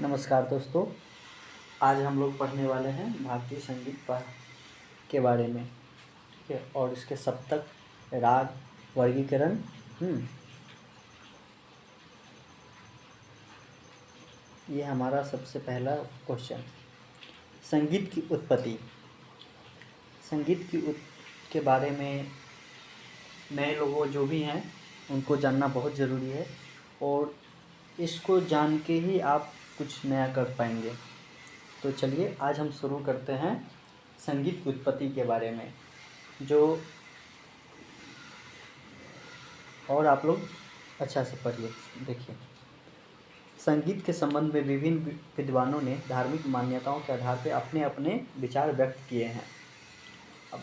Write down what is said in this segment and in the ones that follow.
नमस्कार दोस्तों। आज हम लोग पढ़ने वाले हैं भारतीय संगीत के बारे में। ठीक है, और इसके सप्तक, राग, वर्गीकरण। ये हमारा सबसे पहला क्वेश्चन। संगीत की उत्पत्ति। संगीत के बारे में नए लोगों जो भी हैं उनको जानना बहुत ज़रूरी है, और इसको जान के ही आप कुछ नया कर पाएंगे। तो चलिए आज हम शुरू करते हैं संगीत की उत्पत्ति के बारे में। और आप लोग अच्छा से पढ़िए। देखिए, संगीत के संबंध में विभिन्न विद्वानों ने धार्मिक मान्यताओं के आधार पर अपने अपने विचार व्यक्त किए हैं। अब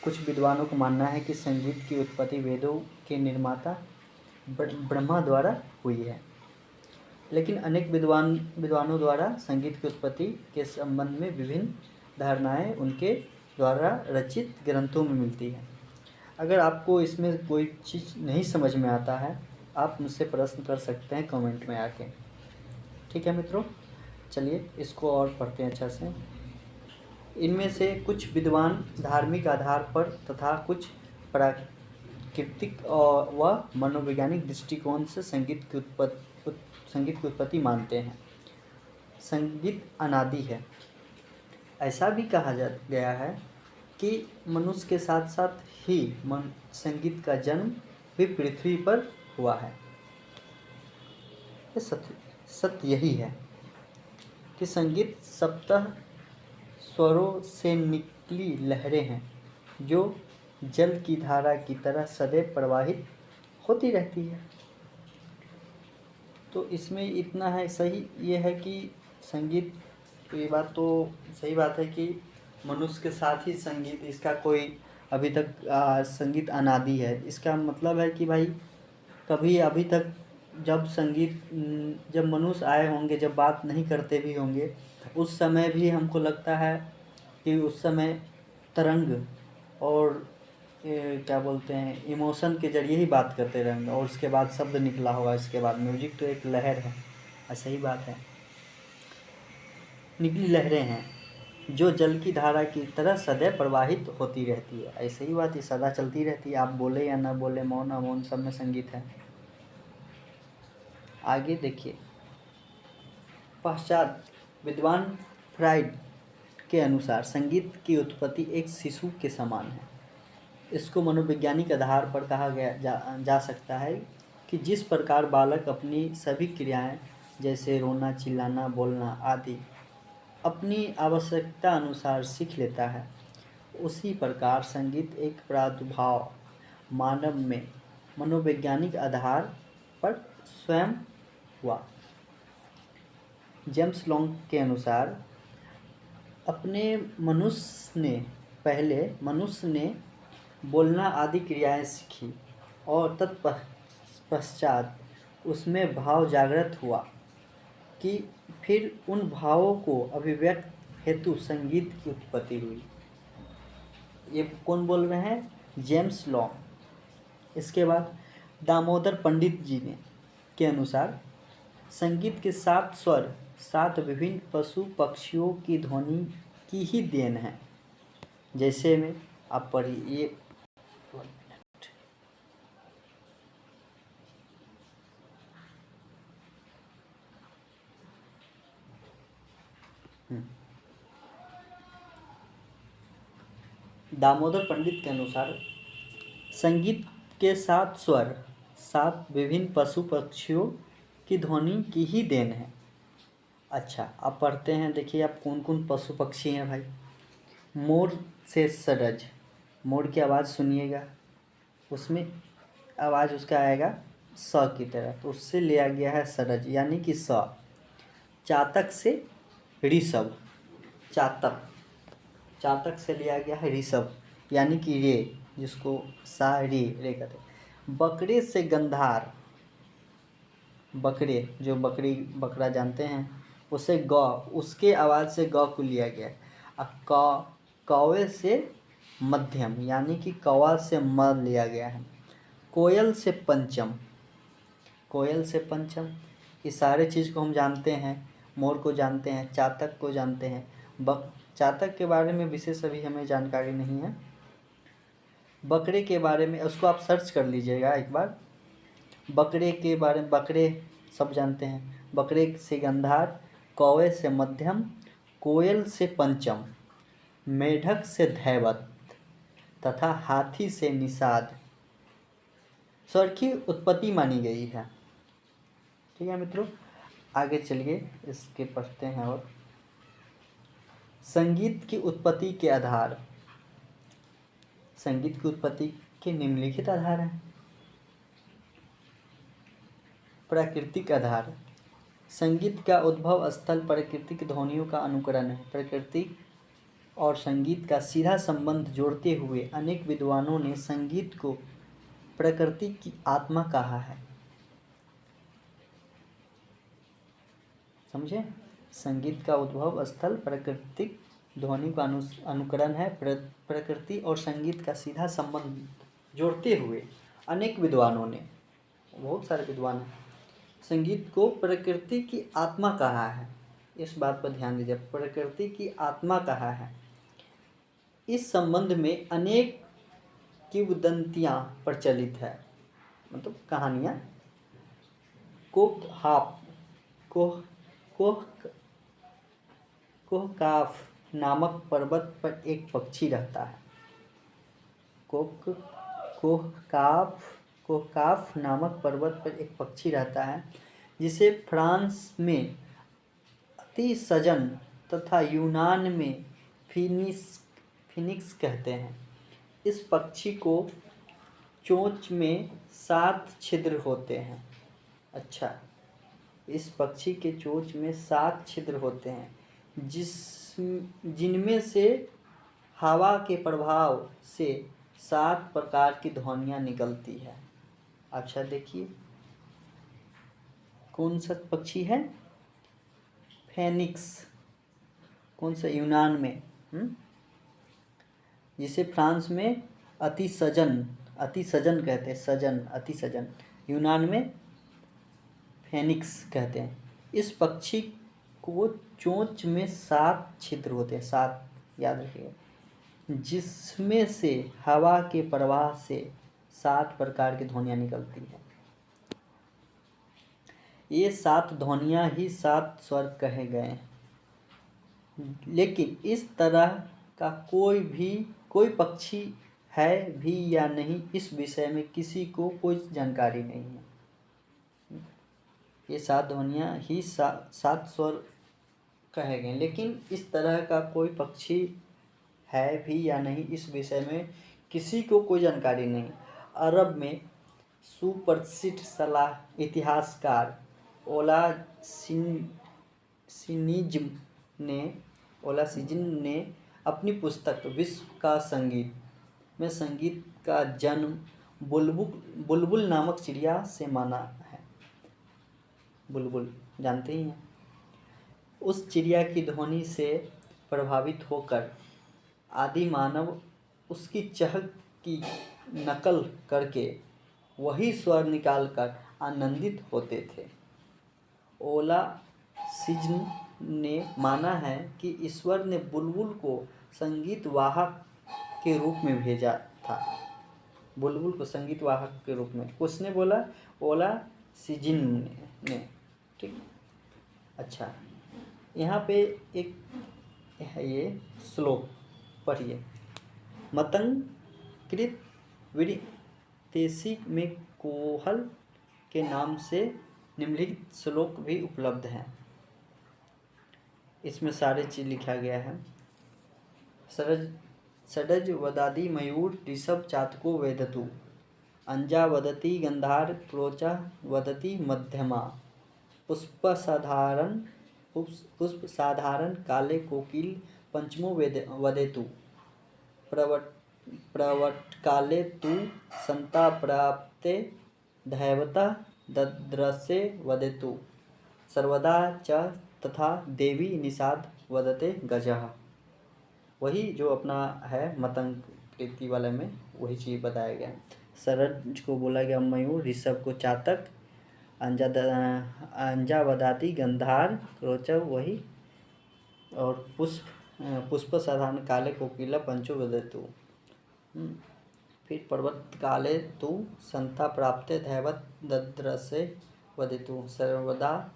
कुछ विद्वानों को मानना है कि संगीत की उत्पत्ति वेदों के निर्माता ब्रह्मा द्वारा हुई है, लेकिन अनेक विद्वानों द्वारा संगीत की उत्पत्ति के संबंध में विभिन्न धारणाएं उनके द्वारा रचित ग्रंथों में मिलती हैं। अगर आपको इसमें कोई चीज़ नहीं समझ में आता है, आप मुझसे प्रश्न कर सकते हैं कमेंट में आके। ठीक है मित्रों, चलिए इसको और पढ़ते हैं अच्छा से। इनमें से कुछ विद्वान धार्मिक आधार पर तथा कुछ प्राकृतिक व मनोवैज्ञानिक दृष्टिकोण से संगीत की उत्पत्ति मानते हैं। संगीत अनादि है। ऐसा भी कहा गया है कि मनुष्य के साथ साथ ही संगीत का जन्म भी पृथ्वी पर हुआ है। सत्य यही है कि संगीत सप्त स्वरों से निकली लहरें हैं जो जल की धारा की तरह सदैव प्रवाहित होती रहती है। तो इसमें इतना है, सही ये है कि संगीत, ये बात तो सही बात है कि मनुष्य के साथ ही संगीत, इसका कोई अभी तक संगीत अनादि है। इसका मतलब है कि भाई कभी अभी तक जब मनुष्य आए होंगे, जब बात नहीं करते भी होंगे, उस समय भी हमको लगता है कि उस समय तरंग और क्या बोलते हैं, इमोशन के जरिए ही बात करते रहेंगे, और उसके बाद शब्द निकला होगा। इसके बाद म्यूजिक तो एक लहर है, ऐसा ही बात है। निकली लहरें हैं जो जल की धारा की तरह सदैव प्रवाहित होती रहती है। ऐसे ही बात, ये सदा चलती रहती है। आप बोले या ना बोले, मौन अमौन, सब में संगीत है। आगे देखिए, पश्चात विद्वान फ्राइड के अनुसार संगीत की उत्पत्ति एक शिशु के समान है। इसको मनोवैज्ञानिक आधार पर कहा जा सकता है कि जिस प्रकार बालक अपनी सभी क्रियाएं जैसे रोना, चिल्लाना, बोलना आदि अपनी आवश्यकता अनुसार सीख लेता है, उसी प्रकार संगीत एक प्रादुर्भाव मानव में मनोवैज्ञानिक आधार पर स्वयं हुआ। जेम्स लॉन्ग के अनुसार पहले मनुष्य ने बोलना आदि क्रियाएं सीखी और तत्पश्चात उसमें भाव जागृत हुआ कि फिर उन भावों को अभिव्यक्त हेतु संगीत की उत्पत्ति हुई। ये कौन बोल रहे हैं? James long. इसके बाद दामोदर पंडित जी के अनुसार संगीत के 7 स्वर 7 विभिन्न पशु पक्षियों की ध्वनि की ही देन है। जैसे में आप पढ़िए, 1 मिनट। दामोदर पंडित के अनुसार संगीत के 7 स्वर 7 विभिन्न पशु पक्षियों की ध्वनि की ही देन है। अच्छा, आप पढ़ते हैं। देखिए, आप कौन कौन पशु पक्षी हैं भाई। मोर से सरज, मोर की आवाज़ सुनिएगा, उसमें आवाज़ उसका आएगा स की तरह, तो उससे लिया गया है सरज यानी कि स। चातक से ऋषभ, चातक से लिया गया है ऋषभ यानी कि रे, जिसको सा रे कहते हैं। बकरे से गंधार, बकरे जो बकरा जानते हैं, उसे गौ, उसके आवाज़ से गौ को लिया गया है। कौवे से मध्यम यानी कि कौवा से म लिया गया है। कोयल से पंचम, ये सारे चीज़ को हम जानते हैं। मोर को जानते हैं, चातक को जानते हैं। चातक के बारे में विशेष अभी हमें जानकारी नहीं है। बकरे के बारे में उसको आप सर्च कर लीजिएगा एक बार। बकरे के बारे में, बकरे सब जानते हैं। बकरे से गंधार, कौवे से मध्यम, कोयल से पंचम, मेढक से धैवत तथा हाथी से निषाद स्वर की उत्पत्ति मानी गई है। ठीक है मित्रों, आगे चलिए इसके पढ़ते हैं। और संगीत की उत्पत्ति के आधार। संगीत की उत्पत्ति के निम्नलिखित आधार हैं। प्राकृतिक आधार। संगीत का उद्भव स्थल प्राकृतिक ध्वनियों का अनुकरण है। प्रकृति और संगीत का सीधा संबंध जोड़ते हुए अनेक विद्वानों ने संगीत को प्रकृति की आत्मा कहा है। समझे? संगीत का उद्भव स्थल प्राकृतिक ध्वनि का अनुकरण है। प्रकृति और संगीत का सीधा संबंध जोड़ते हुए अनेक विद्वानों ने, बहुत सारे विद्वान हैं, संगीत को प्रकृति की आत्मा कहा है। इस बात पर ध्यान दीजिए, प्रकृति की आत्मा कहा है। इस संबंध में अनेक किंवदंतियाँ प्रचलित है, मतलब कहानियाँ। कोहकाफ नामक पर्वत पर एक पक्षी रहता है। कोहकाफ नामक पर्वत पर एक पक्षी रहता है, जिसे फ्रांस में अतिसजन तथा यूनान में फिनिक्स कहते हैं। इस पक्षी को चोंच में 7 छिद्र होते हैं। अच्छा, इस पक्षी के चोंच में 7 छिद्र होते हैं, जिनमें से हवा के प्रभाव से 7 प्रकार की ध्वनियाँ निकलती है। अच्छा देखिए, कौन सा पक्षी है? फेनिक्स। कौन सा? यूनान में, जिसे फ्रांस में अतिसजन कहते हैं। सजन, अतिसजन। यूनान में फेनिक्स कहते हैं। इस पक्षी को चोंच में 7 छिद्र होते हैं, 7, याद रखिएगा, जिसमें से हवा के प्रवाह से 7 प्रकार की ध्वनियाँ निकलती हैं। ये 7 ध्वनियाँ ही 7 स्वर कहे गए हैं। लेकिन इस तरह का कोई पक्षी है भी या नहीं, इस विषय में किसी को कोई जानकारी नहीं है। ये 7 ध्वनियाँ ही 7 स्वर कहे गए, लेकिन इस तरह का कोई पक्षी है भी या नहीं, इस विषय में किसी को कोई जानकारी नहीं। अरब में सुप्रसिद्ध सलाह इतिहासकार ओलासिजिन ने अपनी पुस्तक विश्व का संगीत में संगीत का जन्म बुलबुल नामक चिड़िया से माना है। बुलबुल जानते ही हैं। उस चिड़िया की ध्वनि से प्रभावित होकर आदि मानव उसकी चहक की नकल करके वही स्वर निकालकर आनंदित होते थे। ओलासिजिन ने माना है कि ईश्वर ने बुलबुल को संगीत वाहक के रूप में भेजा था। बुलबुल को संगीत वाहक के रूप में किसने बोला? ओलासिजिन ने। ठीक। अच्छा, यहाँ पे एक है, ये श्लोक पढ़िए। मतंकृत विरतेसी में कोहल के नाम से निम्नलिखित श्लोक भी उपलब्ध हैं। इसमें सारे चीज़ लिखा गया है। षडज वदादि मयूर ऋषभ चातको वेदतु, अंजा वदति गंधार प्रोचा वदति मध्यमा, पुष्प साधारण काले कोकिल पंचमो वदेतु, प्रवटकाले तु संता प्राप्ते धैवता दद्रसे वदेतु, सर्वदा च तथा देवी निषाद वदते गजः। वही जो अपना है मतंकृति वाले में वही चीज़ बताया गया। सरज को बोला गया मयूर, ऋषभ को चातक, अंजावदाति गंधार रोचव वही, और पुष्प साधारण काले कोकिला पंचो वदतु। फिर पर्वत काले तु संता प्राप्ते दैवत दद्रसे वदितु सर्वदा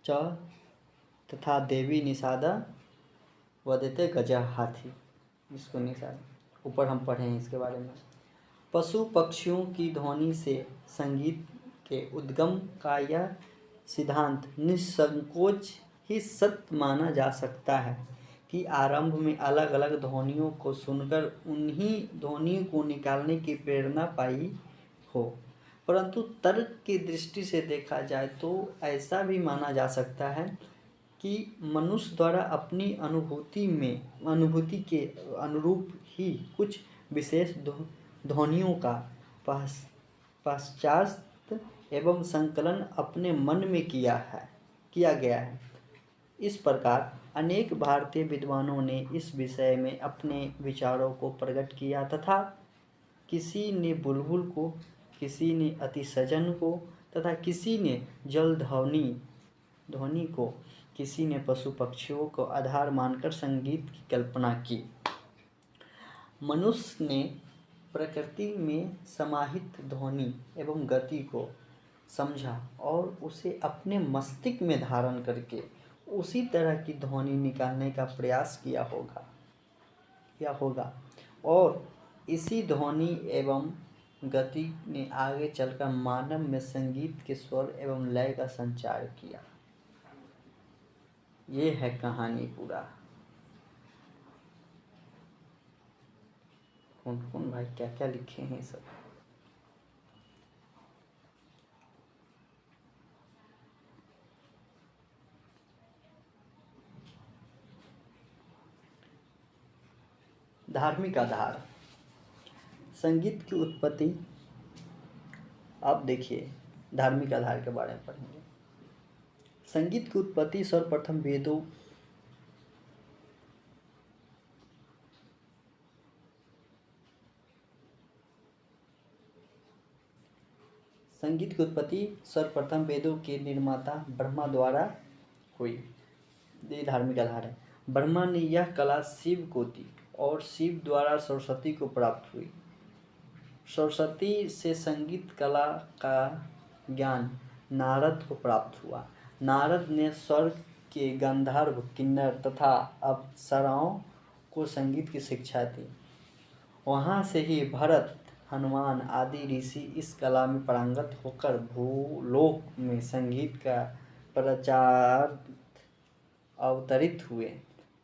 च तथा देवी निषादा वदते गजा हाथी। इसको निषाद ऊपर हम पढ़े हैं इसके बारे में। पशु पक्षियों की ध्वनि से संगीत के उद्गम का यह सिद्धांत निसंकोच ही सत्य माना जा सकता है कि आरंभ में अलग अलग ध्वनियों को सुनकर उन्हीं ध्वनियों को निकालने की प्रेरणा पाई हो, परंतु तर्क की दृष्टि से देखा जाए तो ऐसा भी माना जा सकता है कि मनुष्य द्वारा अपनी अनुभूति के अनुरूप ही कुछ विशेष ध्वनियों का पाश्चात्य एवं संकलन अपने मन में किया गया है। इस प्रकार अनेक भारतीय विद्वानों ने इस विषय में अपने विचारों को प्रकट किया तथा किसी ने बुलबुल को, किसी ने अतिसजन को तथा किसी ने जल ध्वनि को, किसी ने पशु पक्षियों को आधार मानकर संगीत की कल्पना की। मनुष्य ने प्रकृति में समाहित ध्वनि एवं गति को समझा और उसे अपने मस्तिष्क में धारण करके उसी तरह की ध्वनि निकालने का प्रयास किया होगा और इसी ध्वनि एवं गति ने आगे चलकर मानव में संगीत के स्वर एवं लय का संचार किया। ये है कहानी पूरा। कौन भाई क्या क्या लिखे हैं सब। धार्मिक आधार। संगीत की उत्पत्ति, आप देखिए धार्मिक आधार के बारे में पढ़ेंगे। संगीत की उत्पत्ति सर्वप्रथम वेदों वेदों के निर्माता ब्रह्मा द्वारा हुई। ये धार्मिक आधार है। ब्रह्मा ने यह कला शिव को दी और शिव द्वारा सरस्वती को प्राप्त हुई। सरस्वती से संगीत कला का ज्ञान नारद को प्राप्त हुआ। नारद ने स्वर्ग के गंधर्व, किन्नर तथा अप्सराओं को संगीत की शिक्षा दी। वहाँ से ही भरत, हनुमान आदि ऋषि इस कला में पारंगत होकर भूलोक में संगीत का प्रचार अवतरित हुए।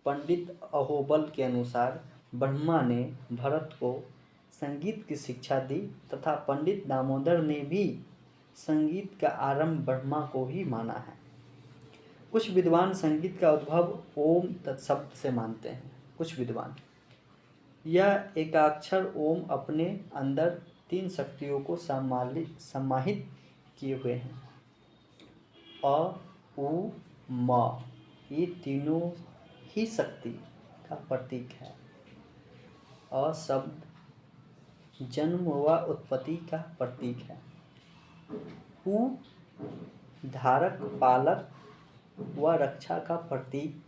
पंडित अहोबल के अनुसार ब्रह्मा ने भरत को संगीत की शिक्षा दी तथा पंडित दामोदर ने भी संगीत का आरंभ ब्रह्मा को ही माना है। कुछ विद्वान संगीत का उद्भव ओम शब्द से मानते हैं। कुछ विद्वान यह एकाक्षर ओम अपने अंदर 3 शक्तियों को समाहित किए हुए हैं। अ, उ, म ये तीनों ही शक्ति का प्रतीक है। अ शब्द जन्म व उत्पत्ति का प्रतीक है। उ धारक, पालक व रक्षा का प्रतीक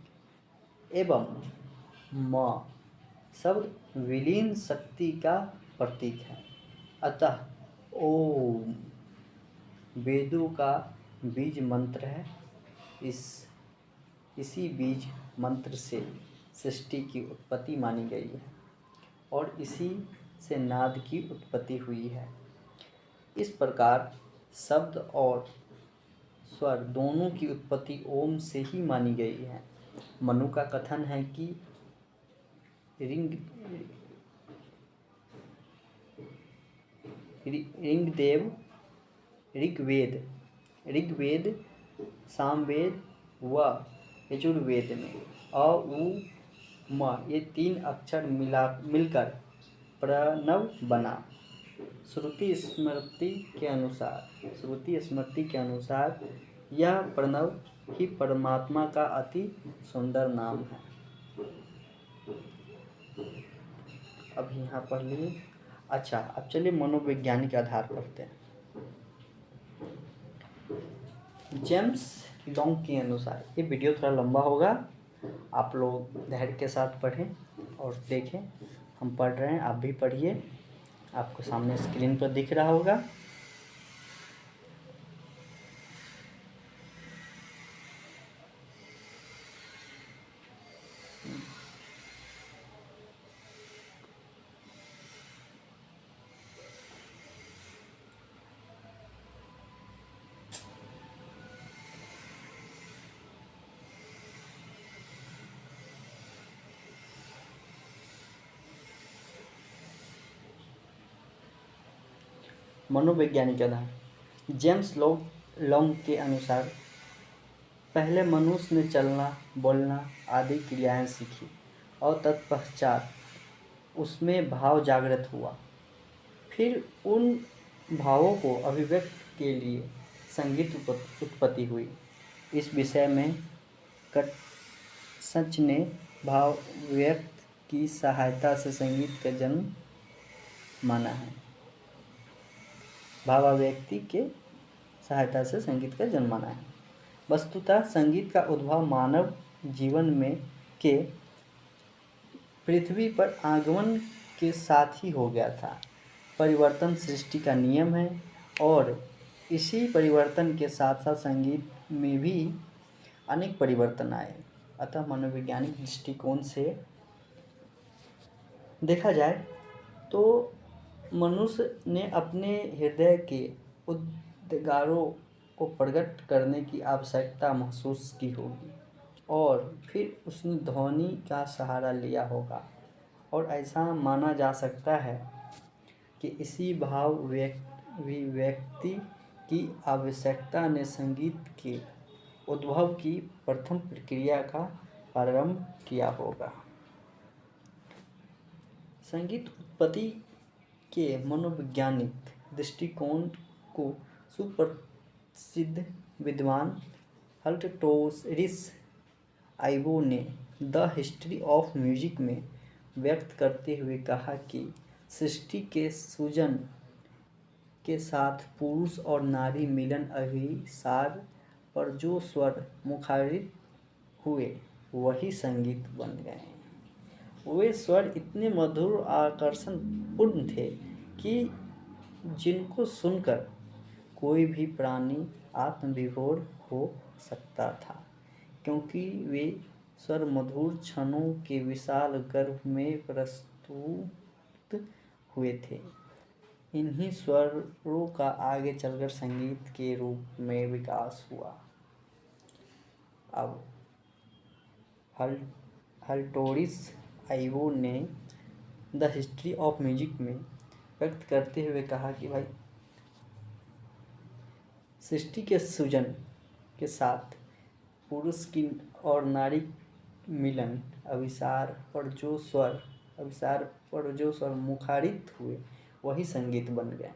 एवं म शब्द विलीन शक्ति का प्रतीक है। अतः ओम वेदों का बीज मंत्र है। इसी बीज मंत्र से सृष्टि की उत्पत्ति मानी गई है और इसी से नाद की उत्पत्ति हुई है। इस प्रकार शब्द और स्वर दोनों की उत्पत्ति ओम से ही मानी गई है। मनु का कथन है कि ऋग्वेद, सामवेद व यजुर्वेद में अ, उ, म ये 3 अक्षर मिलकर प्रणव बना। श्रुति स्मृति के अनुसार यह प्रणव ही परमात्मा का अति सुंदर नाम है। अब यहाँ पढ़ लीजिए। अच्छा, अब चलिए मनोवैज्ञानिक आधार पढ़ते हैं। जेम्स लॉन्ग के अनुसार, ये वीडियो थोड़ा लंबा होगा, आप लोग धैर्य के साथ पढ़ें और देखें। हम पढ़ रहे हैं, आप भी पढ़िए, आपको सामने स्क्रीन पर दिख रहा होगा। मनोवैज्ञानिक आधार, जेम्स लॉन्ग के अनुसार पहले मनुष्य ने चलना, बोलना आदि क्रियाएं सीखी और तत्पश्चात उसमें भाव जागृत हुआ। फिर उन भावों को अभिव्यक्त के लिए संगीत उत्पत्ति हुई। इस विषय में कटसच ने भाव व्यक्त की सहायता से संगीत का जन्म माना है। भावाव्यक्ति के सहायता से संगीत का जन्म माना है। वस्तुतः संगीत का उद्भव मानव जीवन में के पृथ्वी पर आगमन के साथ ही हो गया था। परिवर्तन सृष्टि का नियम है और इसी परिवर्तन के साथ साथ संगीत में भी अनेक परिवर्तन आए। अतः मनोवैज्ञानिक दृष्टिकोण से देखा जाए तो मनुष्य ने अपने हृदय के उद्गारों को प्रकट करने की आवश्यकता महसूस की होगी और फिर उसने ध्वनि का सहारा लिया होगा, और ऐसा माना जा सकता है कि इसी भाव व्यक्ति की आवश्यकता ने संगीत के उद्भव की प्रथम प्रक्रिया का प्रारंभ किया होगा। संगीत उत्पत्ति के मनोवैज्ञानिक दृष्टिकोण को सुप्रसिद्ध विद्वान हल्टटोरिस आइवो ने द हिस्ट्री ऑफ म्यूजिक में व्यक्त करते हुए कहा कि सृष्टि के सृजन के साथ पुरुष और नारी मिलन अभिसार पर जो स्वर मुखरित हुए वही संगीत बन गए। वे स्वर इतने मधुर आकर्षणपूर्ण थे कि जिनको सुनकर कोई भी प्राणी आत्मविभोर हो सकता था, क्योंकि वे स्वर मधुर क्षणों के विशाल गर्भ में प्रस्तुत हुए थे। इन्हीं स्वरों का आगे चलकर संगीत के रूप में विकास हुआ। अब हल्टोरिस आइवो ने द हिस्ट्री ऑफ म्यूजिक में व्यक्त करते हुए कहा कि भाई सृष्टि के सृजन के साथ पुरुष की और नारी मिलन अभिसार पर जो स्वर मुखरित हुए वही संगीत बन गए।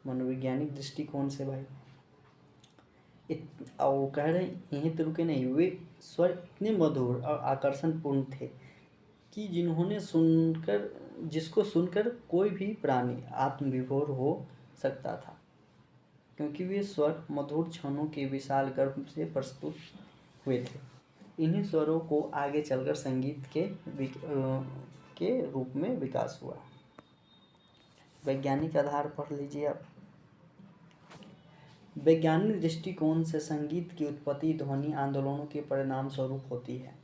मनोवैज्ञानिक दृष्टिकोण से भाई वो कह रहे यहीं तो रुके नहीं, वे स्वर इतने मधुर और आकर्षणपूर्ण थे कि जिसको सुनकर कोई भी प्राणी आत्मविभोर हो सकता था, क्योंकि वे स्वर मधुर क्षणों के विशाल गर्भ से प्रस्तुत हुए थे। इन्हीं स्वरों को आगे चलकर संगीत के रूप में विकास हुआ। वैज्ञानिक आधार पढ़ लीजिए आप। वैज्ञानिक दृष्टिकोण से संगीत की उत्पत्ति ध्वनि आंदोलनों के परिणाम स्वरूप होती है।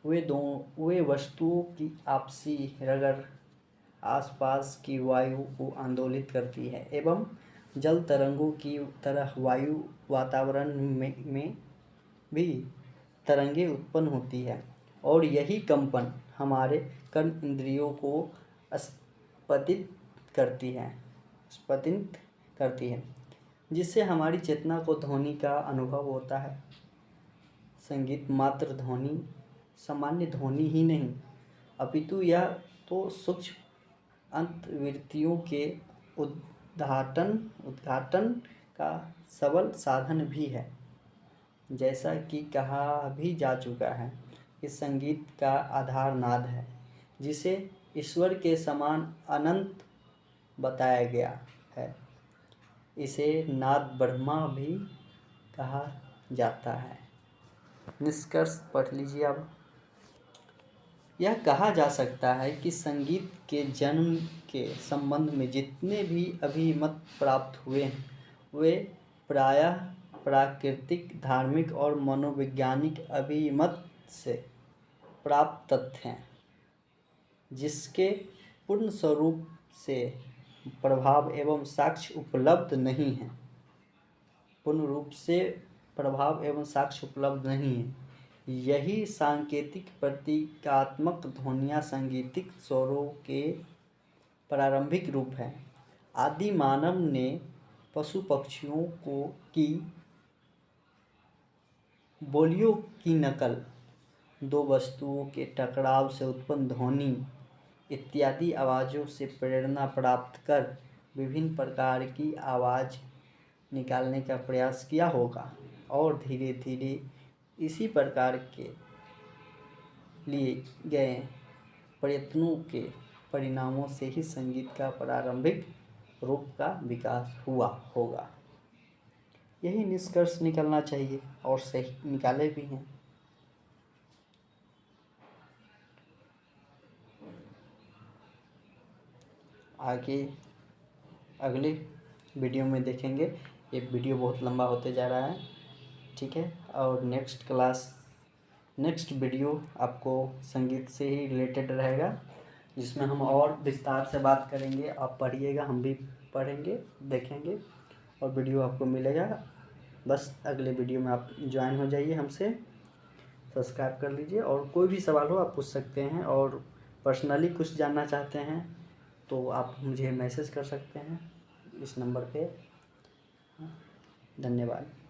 वे वस्तुओं की आपसी रगड़ आसपास की वायु को आंदोलित करती है एवं जल तरंगों की तरह वायु वातावरण में भी तरंगें उत्पन्न होती है, और यही कंपन हमारे कर्म इंद्रियों को स्पंदित करती है, जिससे हमारी चेतना को ध्वनि का अनुभव होता है। संगीत मात्र ध्वनि सामान्य ध्वनि ही नहीं, अपितु यह तो सूक्ष्म अंतर्वृत्तियों के उद्घाटन का सबल साधन भी है। जैसा कि कहा भी जा चुका है, इस संगीत का आधार नाद है, जिसे ईश्वर के समान अनंत बताया गया है। इसे नाद ब्रह्मा भी कहा जाता है। निष्कर्ष पढ़ लीजिए अब। यह कहा जा सकता है कि संगीत के जन्म के संबंध में जितने भी अभिमत प्राप्त हुए हैं वे प्रायः प्राकृतिक, धार्मिक और मनोवैज्ञानिक अभिमत से प्राप्त तथ्य हैं, जिसके पूर्ण स्वरूप से प्रभाव एवं साक्ष्य उपलब्ध नहीं है। पूर्ण रूप से प्रभाव एवं साक्ष्य उपलब्ध नहीं है। यही सांकेतिक प्रतीकात्मक ध्वनियाँ सांगीतिक स्वरों के प्रारंभिक रूप हैं। आदि मानव ने पशु पक्षियों की बोलियों की नकल, दो वस्तुओं के टकराव से उत्पन्न ध्वनि इत्यादि आवाज़ों से प्रेरणा प्राप्त कर विभिन्न प्रकार की आवाज़ निकालने का प्रयास किया होगा और धीरे धीरे इसी प्रकार के लिए गए प्रयत्नों के परिणामों से ही संगीत का प्रारंभिक रूप का विकास हुआ होगा। यही निष्कर्ष निकलना चाहिए और सही निकाले भी हैं। आगे अगले वीडियो में देखेंगे। ये वीडियो बहुत लंबा होते जा रहा है, ठीक है। और नेक्स्ट वीडियो आपको संगीत से ही रिलेटेड रहेगा, जिसमें हम और विस्तार से बात करेंगे। आप पढ़िएगा, हम भी पढ़ेंगे, देखेंगे और वीडियो आपको मिलेगा। बस अगले वीडियो में आप ज्वाइन हो जाइए, हमसे सब्सक्राइब कर लीजिए। और कोई भी सवाल हो आप पूछ सकते हैं, और पर्सनली कुछ जानना चाहते हैं तो आप मुझे मैसेज कर सकते हैं इस नंबर पे। धन्यवाद।